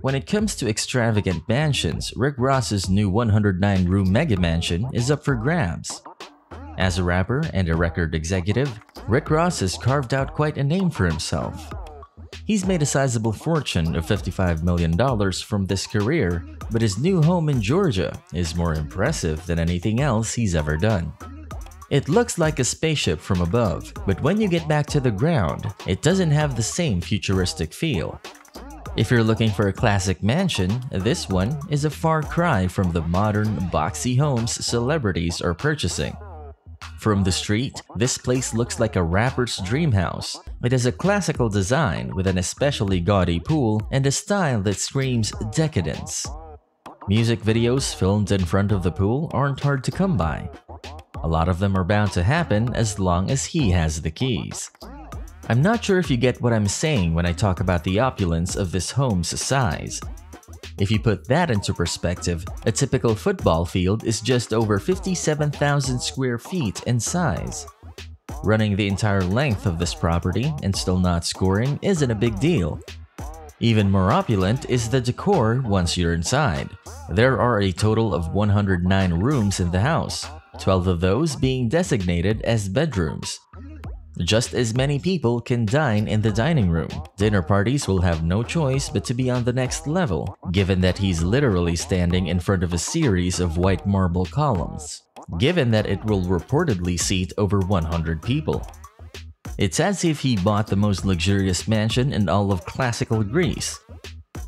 When it comes to extravagant mansions, Rick Ross's new 109-room mega mansion is up for grabs. As a rapper and a record executive, Rick Ross has carved out quite a name for himself. He's made a sizable fortune of $55 million from this career, but his new home in Georgia is more impressive than anything else he's ever done. It looks like a spaceship from above, but when you get back to the ground, it doesn't have the same futuristic feel. If you're looking for a classic mansion, this one is a far cry from the modern, boxy homes celebrities are purchasing. From the street, this place looks like a rapper's dream house. It has a classical design with an especially gaudy pool and a style that screams decadence. Music videos filmed in front of the pool aren't hard to come by. A lot of them are bound to happen as long as he has the keys. I'm not sure if you get what I'm saying when I talk about the opulence of this home's size. If you put that into perspective, a typical football field is just over 57,000 square feet in size. Running the entire length of this property and still not scoring isn't a big deal. Even more opulent is the decor once you're inside. There are a total of 109 rooms in the house, 12 of those being designated as bedrooms. Just as many people can dine in the dining room. Dinner parties will have no choice but to be on the next level, given that he's literally standing in front of a series of white marble columns, given that it will reportedly seat over 100 people. It's as if he bought the most luxurious mansion in all of classical Greece.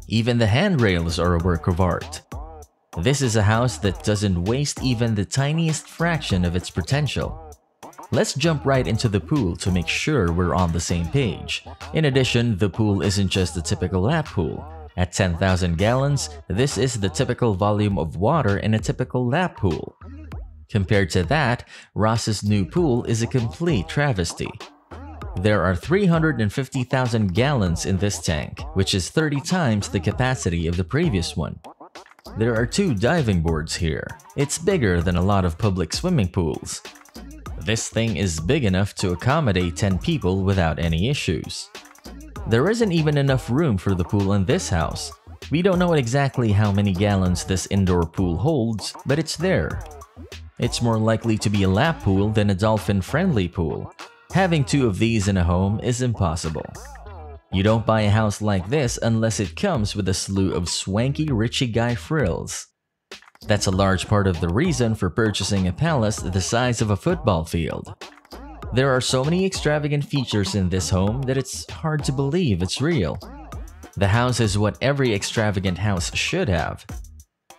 Even the handrails are a work of art. This is a house that doesn't waste even the tiniest fraction of its potential. Let's jump right into the pool to make sure we're on the same page. In addition, the pool isn't just a typical lap pool. At 10,000 gallons, this is the typical volume of water in a typical lap pool. Compared to that, Ross's new pool is a complete travesty. There are 350,000 gallons in this tank, which is 30 times the capacity of the previous one. There are 2 diving boards here. It's bigger than a lot of public swimming pools. This thing is big enough to accommodate 10 people without any issues. There isn't even enough room for the pool in this house. We don't know exactly how many gallons this indoor pool holds, but it's there. It's more likely to be a lap pool than a dolphin-friendly pool. Having 2 of these in a home is impossible. You don't buy a house like this unless it comes with a slew of swanky Richie Guy frills. That's a large part of the reason for purchasing a palace the size of a football field. There are so many extravagant features in this home that it's hard to believe it's real. The house is what every extravagant house should have.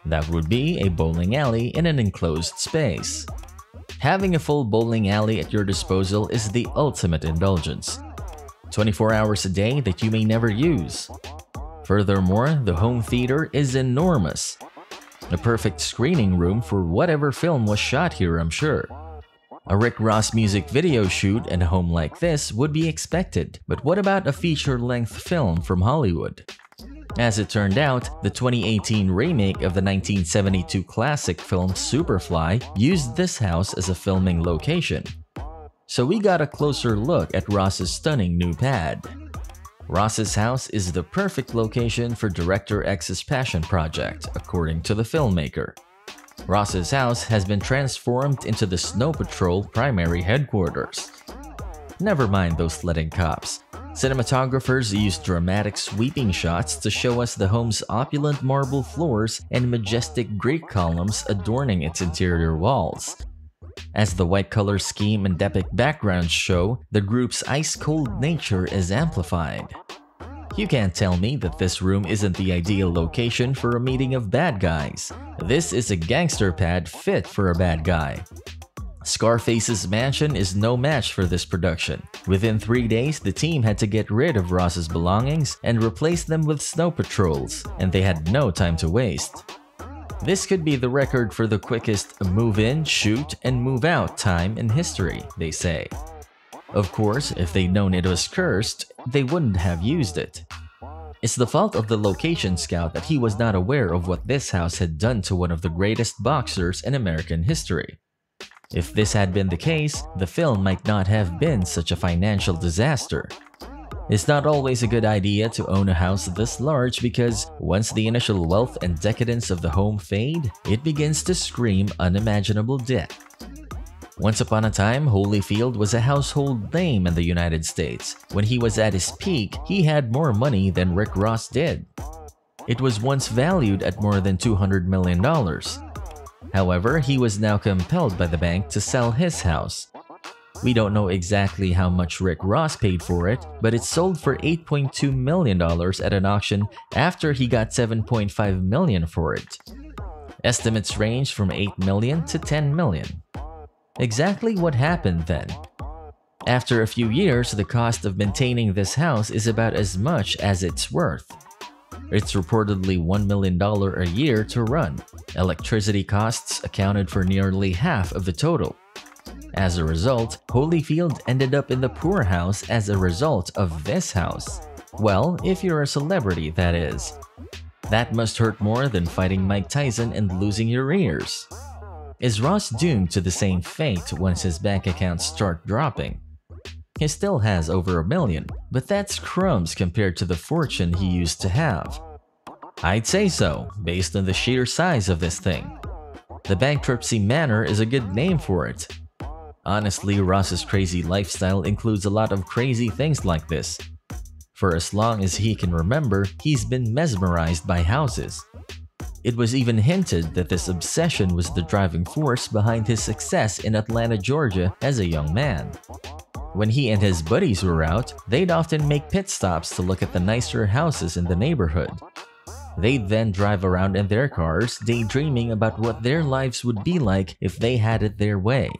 That would be a bowling alley in an enclosed space. Having a full bowling alley at your disposal is the ultimate indulgence. 24 hours a day that you may never use. Furthermore, the home theater is enormous. A perfect screening room for whatever film was shot here, I'm sure. A Rick Ross music video shoot at a home like this would be expected, but what about a feature-length film from Hollywood? As it turned out, the 2018 remake of the 1972 classic film Superfly used this house as a filming location. So we got a closer look at Ross's stunning new pad. Ross's house is the perfect location for Director X's passion project, according to the filmmaker. Ross's house has been transformed into the Snow Patrol primary headquarters. Never mind those sledding cops. Cinematographers used dramatic sweeping shots to show us the home's opulent marble floors and majestic Greek columns adorning its interior walls. As the white color scheme and epic backgrounds show, the group's ice-cold nature is amplified. You can't tell me that this room isn't the ideal location for a meeting of bad guys. This is a gangster pad fit for a bad guy. Scarface's mansion is no match for this production. Within 3 days, the team had to get rid of Ross's belongings and replace them with snow patrols, and they had no time to waste. This could be the record for the quickest move-in, shoot, and move-out time in history, they say. Of course, if they'd known it was cursed, they wouldn't have used it. It's the fault of the location scout that he was not aware of what this house had done to one of the greatest boxers in American history. If this had been the case, the film might not have been such a financial disaster. It's not always a good idea to own a house this large because once the initial wealth and decadence of the home fade, it begins to scream unimaginable debt. Once upon a time, Holyfield was a household name in the United States. When he was at his peak, he had more money than Rick Ross did. It was once valued at more than $200 million. However, he was now compelled by the bank to sell his house. We don't know exactly how much Rick Ross paid for it, but it sold for $8.2 million at an auction after he got $7.5 million for it. Estimates range from $8 million to $10 million. Exactly what happened then? After a few years, the cost of maintaining this house is about as much as it's worth. It's reportedly $1 million a year to run. Electricity costs accounted for nearly half of the total. As a result, Holyfield ended up in the poorhouse as a result of this house. Well, if you're a celebrity, that is. That must hurt more than fighting Mike Tyson and losing your ears. Is Ross doomed to the same fate once his bank accounts start dropping? He still has over $1 million, but that's crumbs compared to the fortune he used to have. I'd say so, based on the sheer size of this thing. The bankruptcy manor is a good name for it. Honestly, Ross's crazy lifestyle includes a lot of crazy things like this. For as long as he can remember, he's been mesmerized by houses. It was even hinted that this obsession was the driving force behind his success in Atlanta, Georgia as a young man. When he and his buddies were out, they'd often make pit stops to look at the nicer houses in the neighborhood. They'd then drive around in their cars, daydreaming about what their lives would be like if they had it their way.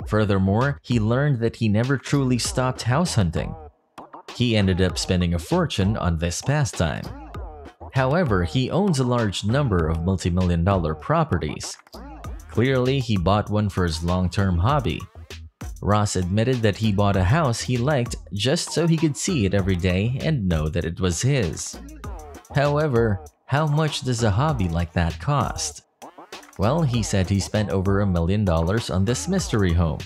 Furthermore, he learned that he never truly stopped house hunting. He ended up spending a fortune on this pastime. However, he owns a large number of multi-million-dollar properties. Clearly, he bought one for his long-term hobby. Ross admitted that he bought a house he liked just so he could see it every day and know that it was his. However, how much does a hobby like that cost? Well, he said he spent over $1 million on this mystery home.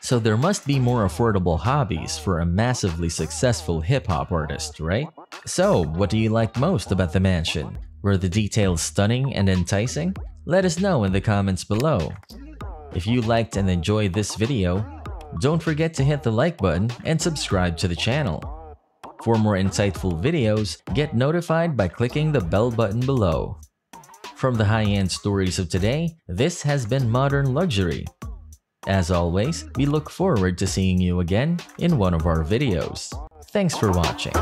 So there must be more affordable hobbies for a massively successful hip-hop artist, right? So, what do you like most about the mansion? Were the details stunning and enticing? Let us know in the comments below. If you liked and enjoyed this video, don't forget to hit the like button and subscribe to the channel. For more insightful videos, get notified by clicking the bell button below. From the high-end stories of today, this has been Modern Luxury. As always, we look forward to seeing you again in one of our videos. Thanks for watching.